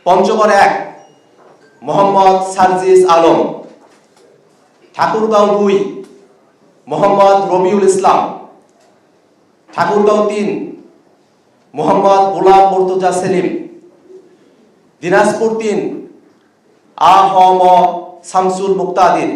পঞ্চগড় 1 মোহাম্মদ সার্জিস আলম, ঠাকুরগাঁও 2 মোহাম্মদ রবিউল ইসলাম, ঠাকুরগাঁও 3 মোহাম্মদ গোলাম মুর্তজা সেলিম, দিনাজপুর 3 আ.হ.ম শামসুল মুক্তাদির,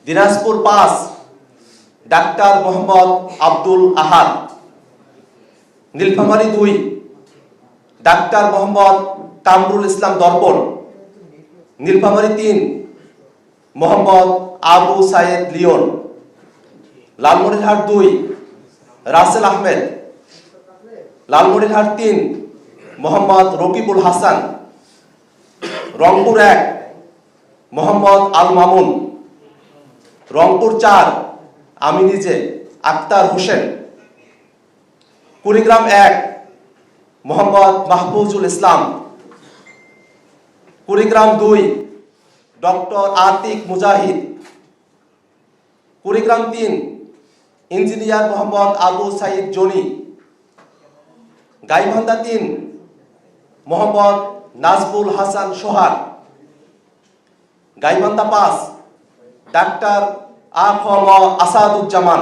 Dinajpur 5 doctor Mohammad Abdul আহাদ, Nilphamari 2 doctor Mohammad Kamrul Islam দর্পণ, Nilphamari 3 Mohammad Abu Saeed Leone, Lalmonirhat 2 Rasel Ahmed, Lalmonirhat 3 Mohammad Rakibul Hasan, Rangpur 1 Mohammad Al Mamun, Rangpur 4 আমি নিজে আক্তার হোসেন, কুড়িগ্রাম 1 মোহাম্মদ মাহফুজুল ইসলাম, Kurigram 2 doctor Atik মুজাহিদ, Kurigram 3 engineer Mohammad Abu Saeed Johnny, Gaibandha 3 Mohammad Nazbul Hasan Sohag, Gaibandha 5 doctor আ.খ.ম Asaduzzaman,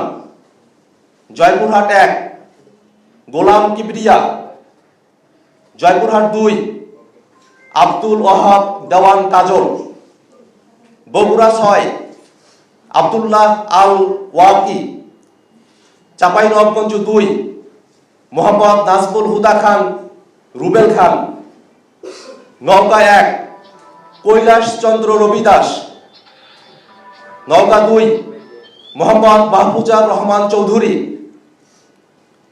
Joypurhat 1 গোলাম কিবরিয়া, জয়পুরহাট 2 আব্দুল ওয়াহাব দেওয়ান কাজল, বগুড়া 6 আব্দুল্লাহ আল ওয়াকি, চাঁপাইনবাবগঞ্জ 2 মোহাম্মদ নাজমুল হুদা খান রুবেল খান, নওগাঁ 1 কৈলাস চন্দ্র রবিদাস, নওগাঁ 2 মোহাম্মদ মাহফুজার রহমান চৌধুরী,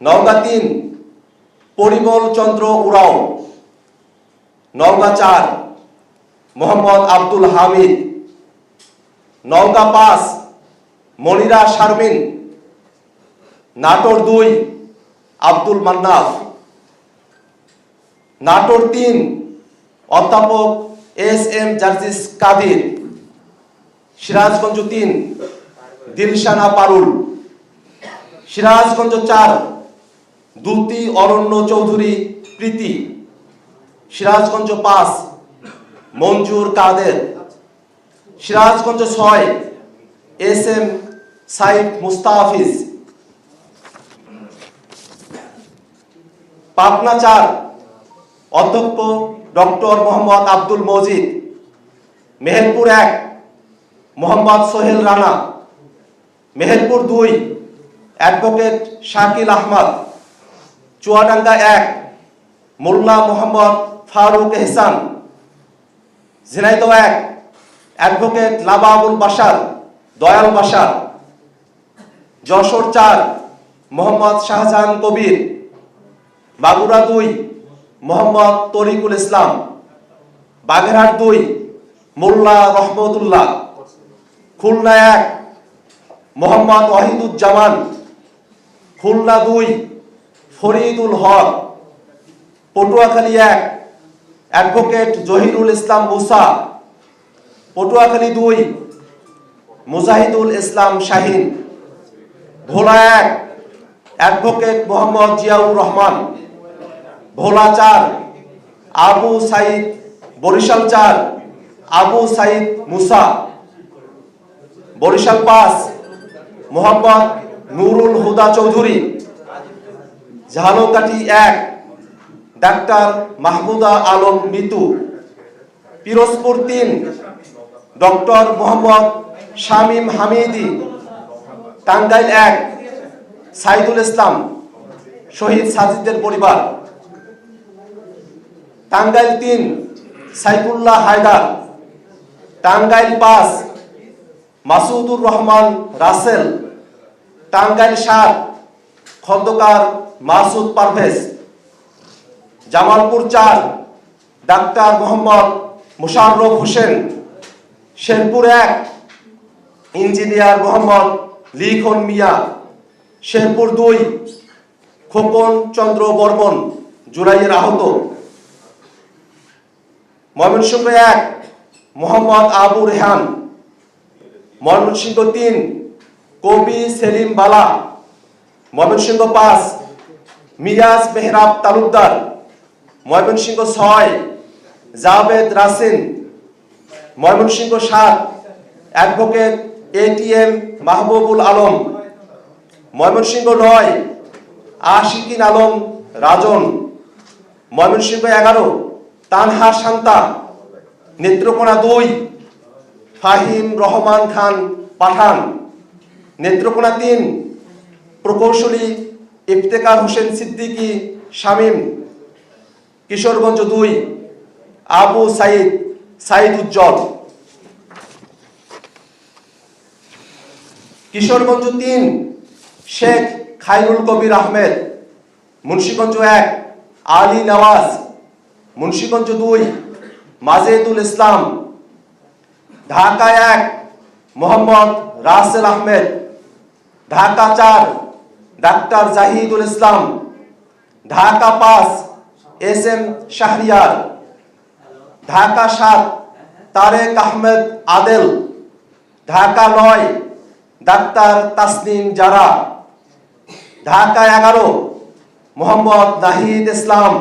নওগাঁ 3 পরিমল চন্দ্র উরাও, নওগাঁ 4 মোহাম্মদ আব্দুল হামিদ, নওগাঁ 5 মনিরা শারমিন, নাটোর 2 আব্দুল মান্নাফ, নাটোর 3 অধ্যাপক এস.এম জার্জিস কাদির, সিরাজগঞ্জ 3 দিলশানা পারুল, সিরাজগঞ্জ 4 দুতি অরণ্য চৌধুরী প্রীতি, সিরাজগঞ্জ 5 মঞ্জুর কাদের, সিরাজগঞ্জ 6 এস.এম সাইদ মুস্তাফিজ, পাবনা 4 অধ্যক্ষ ডক্টর মোহাম্মদ আব্দুল মজিদ, মেহেরপুর 1 মোহাম্মদ সোহেল রানা, মেহেরপুর 2 অ্যাডভোকেট শাকিল আহমদ, চুয়াডাঙ্গা 1 মোল্লা মোহাম্মদ ফারুক এহসান, ঝিনাইদহ 1 অ্যাডভোকেট লাবাবুল বাশার দয়াল বাশার, যশোর 4 মোহাম্মদ শাহজাহান কবির, মাগুরা 2 মোহাম্মদ তরিকুল ইসলাম, বাগেরহাট 2 মোল্লা রহমতুল্লাহ, Khulna 1 Mohammad Wahiduzzaman, Khulna 2 Faridul Haque, Patuakhali 1 advocate Zahirul Islam Musa, Patuakhali 2 Mujahidul Islam Shahin, Bhola 1 advocate Mohammad Ziaur Rahman, Bhola 4 Abu Sayeed, Barishal 4 Abu Sayeed Musa, Barishal 5 Mohammad Nurul Huda Chowdhury, Jhalokati 1 doctor Mahmuda Alam Mitu, Pirojpur 3 doctor Mohammad Shamim Hamidi, Tangail 1 Saidul Islam, শহীদ সাজিদের পরিবার, টাঙ্গাইল 3 সাইফুল্লাহ হায়দার, টাঙ্গাইল 5 মাসুদুর রহমান রাসেল, টাঙ্গাইল 7 খন্দকার মাসুদ পারভেজ, জামালপুর 4 ডাক্তার মোহাম্মদ মুশাররফ হোসেন, শেরপুর 1 ইঞ্জিনিয়ার মোহাম্মদ লিখন মিয়া, শেরপুর 2 খোকন চন্দ্র বর্মন জুলাইয়ের আহত, ময়মনসিংহ 1 মোহাম্মদ আবু রেহান, ময়মনসিংহ 3 কবি সেলিম বালা, ময়মনসিংহ 5 মিয়াজ মেহরাব তালুকদার, ময়মনসিংহ 6 জাভেদ রাসিন। Mymensingh ৭ advocate ATM Mahbubul Alam. ময়মনসিংহ ৯ আশিকিন আলম রাজন। ময়মনসিংহ ১১ তানহা শান্তা। নেত্রকোনা ২ ফাহিম রহমান খান পাঠান। নেত্রকোনা ৩ প্রকৌশলী ইফতেখার হোসেন সিদ্দিকী শামীম। কিশোরগঞ্জ ২ আবু সাইদ উজ্জ্বল। কিশোরগঞ্জ ৩ শেখ খায়রুল কবির আহমেদ। মুন্সিগঞ্জ ১ আলী নওয়াজ। মুন্সিগঞ্জ ২ মাজেদুল ইসলাম। ঢাকা ১ মোহাম্মদ রাসেল আহমেদ। ঢাকা ৪ ডাক্তার জাহিদুল ইসলাম। ঢাকা ৫ SM শাহরিয়ার। ঢাকা ৭ তারেক আহমেদ আদেল। ঢাকা ৯ ডাক্তার তাসনিম জারা। ঢাকা ১১ মোহাম্মদ নাহিদ ইসলাম।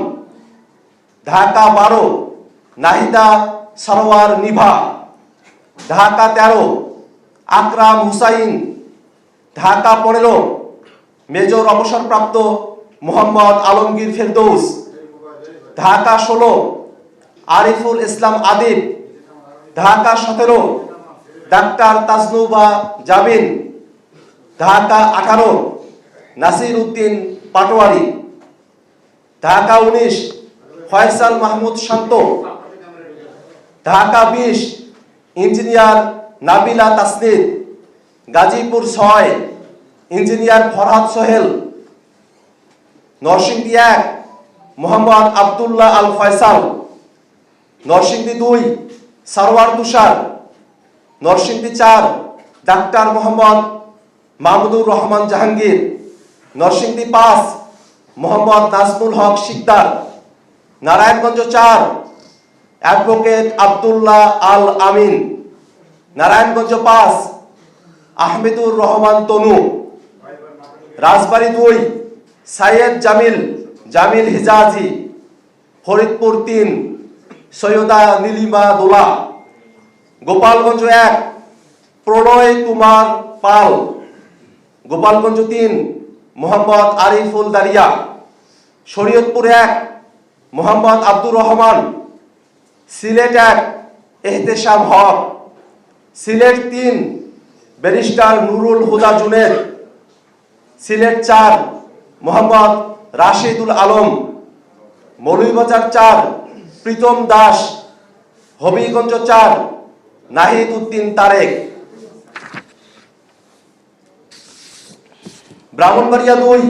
ঢাকা ১২ নাহিদা সরওয়ার নিভা। ঢাকা ১৩ আকরাম হুসাইন। ঢাকা ১৫ মেজর অবসরপ্রাপ্ত মোহাম্মদ আলমগীর ফেরদৌস। ঢাকা ১৬ আরিফুল ইসলাম আদিব। ঢাকা ১৭ ডাক্তার তাজনুবা জাবিন। ঢাকা ১৮ নাসির উদ্দিন পাটোয়ারি। ঢাকা ১৯ ফয়সাল মাহমুদ শান্ত। ঢাকা ২০ ইঞ্জিনিয়ার নাবিলা তাসনিদ। গাজীপুর ৬ ইঞ্জিনিয়ার ফরহাদ সোহেল। নরসিংদী ১ মোহাম্মদ আবদুল্লাহ আল ফয়সাল। নরসিংদী ২ সারওয়ার তুষার। নরসিংদী ৪ ডাক্তার মোহাম্মদ মাহমুদুর রহমান জাহাঙ্গীর। নরসিংদী ৫ মোহাম্মদ নাজমুল হক শিকদার। নারায়ণগঞ্জ ৪ অ্যাডভোকেট আবদুল্লাহ আল আমিন। নারায়ণগঞ্জ ৫ আহমেদুর রহমান তনু। রাজবাড়ী ২ সাইয়েদ জামিল হিজাজি। ফরিদপুর ৩ সৈয়দা নীলিমা দোলা। গোপালগঞ্জ ১ প্রণয় কুমার পাল। গোপালগঞ্জ ৩ মোহাম্মদ আরিফুল দারিয়া। শরীয়তপুর ১ মোহাম্মদ আব্দুর রহমান। সিলেট ১ এহতেশাম হক। সিলেট ৩ ব্যারিস্টার নুরুল হুদা জুনেদ। সিলেট ৪ মোহাম্মদ রাশিদুল আলম। মৌলভীবাজার ৪ প্রীতম দাস। হবিগঞ্জ ৪ নাহিদ উদ্দিন তারেক। ব্রাহ্মণবাড়িয়া ২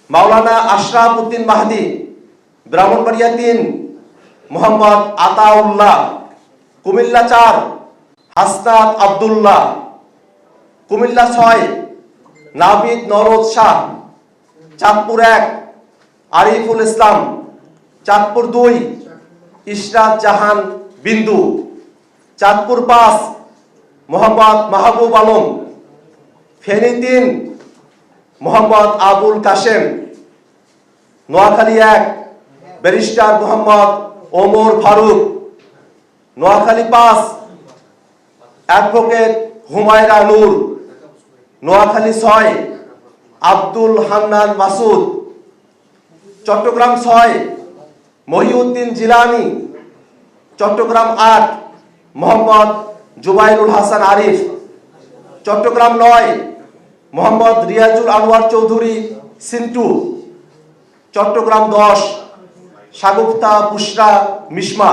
মাওলানা আশরাফ উদ্দিন মাহদি। ব্রাহ্মণবাড়িয়া ৩ মোহাম্মদ আতাউল্লাহ। কুমিল্লা ৪ হাসনাত আবদুল্লাহ। কুমিল্লা ৬ নাবিদ নরদ শাহ। চাঁদপুর ১ আরিফুল ইসলাম। চাঁদপুর ২ ইশরাত জাহান বিন্দু। চাঁদপুর ৫ মোহাম্মদ মাহবুব আলম। ফেনী ৩ মোহাম্মদ আবুল কাশেম। নোয়াখালী ১ ব্যারিস্টার মোহাম্মদ ওমর ফারুক। নোয়াখালী ৫ অ্যাডভোকেট হুমায়রা নূর। নোয়াখালী ৬ আব্দুল হান্নান মাসুদ। চট্টগ্রাম ৬ মহিউদ্দিন জিলানি। চট্টগ্রাম ৮ মোহাম্মদ জুবাইরুল হাসান আরিফ। চট্টগ্রাম ৯ মোহাম্মদ রিয়াজুল আনোয়ার চৌধুরী সিন্টু। চট্টগ্রাম ১০ শাগুফতা বুশরা মিশমা।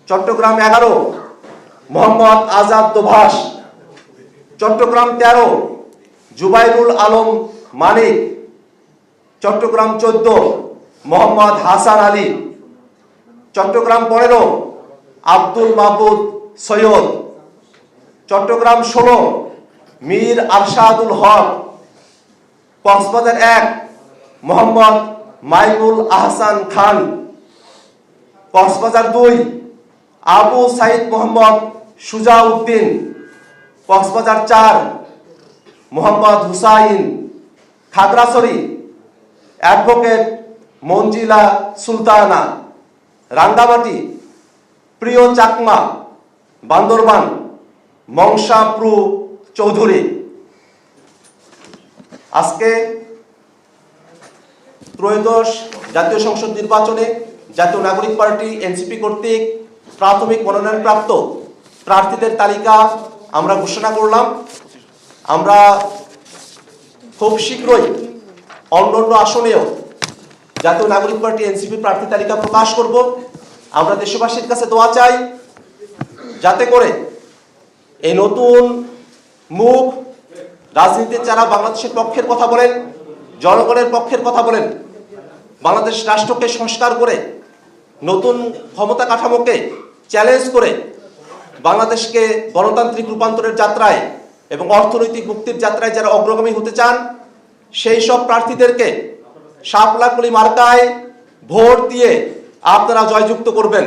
চট্টগ্রাম ১১ মোহাম্মদ আজাদ দোভাষ। চট্টগ্রাম ১৩ জুবাইরুল আলম মানিক। চট্টগ্রাম ১৪ মোহাম্মদ হাসান আলী। চট্টগ্রাম ১৫ আব্দুল মাহবুদ সৈয়দ। চট্টগ্রাম ১৬ মীর আরশাদুল হক। কক্সবাজার ১ মোহাম্মদ মাইনুল আহসান খান। কক্সবাজার ২ আবু সাইদ মোহাম্মদ সুজাউদ্দিন। কক্সবাজার ৪ মোহাম্মদ হুসাইন। খাগড়াছড়ি অ্যাডভোকেট মঞ্জিলা সুলতানা। রাঙ্গামাটি প্রিয় চাকমা বান্দরবান মংসাপ্রু চৌধুরী। আজকে ত্রয়োদশ জাতীয় সংসদ নির্বাচনে জাতীয় নাগরিক পার্টি এনসিপি কর্তৃক প্রাথমিক মনোনয়নপ্রাপ্ত প্রার্থীদের তালিকা আমরা ঘোষণা করলাম। আমরা খুব শীঘ্রই অন্যান্য আসনেও জাতীয় নাগরিক পার্টি এনসিপি প্রার্থী তালিকা প্রকাশ করব। আমরা দেশবাসীর কাছে দোয়া চাই যাতে করে এই নতুন মুখ রাজনীতির যারা বাংলাদেশের পক্ষের কথা বলেন, জনগণের পক্ষের কথা বলেন, বাংলাদেশ রাষ্ট্রকে সংস্কার করে নতুন ক্ষমতা কাঠামোকে চ্যালেঞ্জ করে বাংলাদেশকে গণতান্ত্রিক রূপান্তরের যাত্রায় এবং অর্থনৈতিক মুক্তির যাত্রায় যারা অগ্রগামী হতে চান সেই সব প্রার্থীদেরকে শাপলা কলি মার্কায় ভোট দিয়ে আপনারা জয়যুক্ত করবেন।